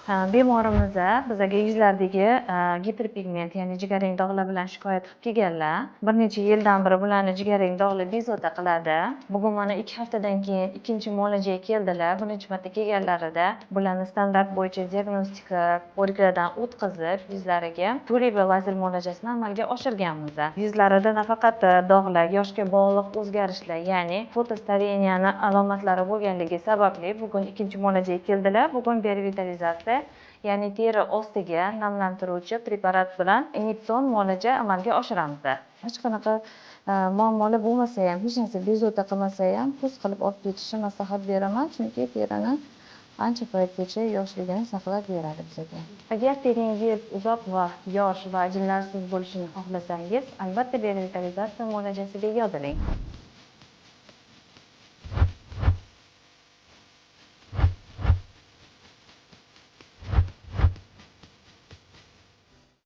Bemorimiz bizaga yuzlaridagi giperpigment, ya'ni jigarrang dog'lar bilan shikoyat qilib kelganlar. Bir necha yildan beri bularni jigarrang dog'lar bezovta qiladi. Bugun mana 2 haftadan keyin ikkinchi muolajaga keldilar. Birinchi marta kelganlarida bularni standart bo'yicha diagnostika ko'riklardan o'tkazib, yuzlariga turli va lazer muolajasini amalga oshirganmiz. Yuzlarida nafaqat dog'lar, yoshga bog'liq o'zgarishlar, ya'ni fotostareniyani alomatlari bo'lganligi sababli bugun ikkinchi muolajaga keldilar. Bugun revitalizatsiya, ya'ni teri ostiga namlantiruvchi preparat bilan inyektsion muolaja amalga oshiramiz. Hech qanaqa muammolar bo'lmasa ham, hech narsa bezovta qilmasa ham kurs qilib olib ketishni maslahat beraman, chunki terini ancha paytgacha yoshligini saqlab beradi bizga. Agar teringiz uzoq vaqt yosh va ajinlarsiz bo'lishini xohlasangiz, albatta revitalizatsiya muolajasiga yoziling.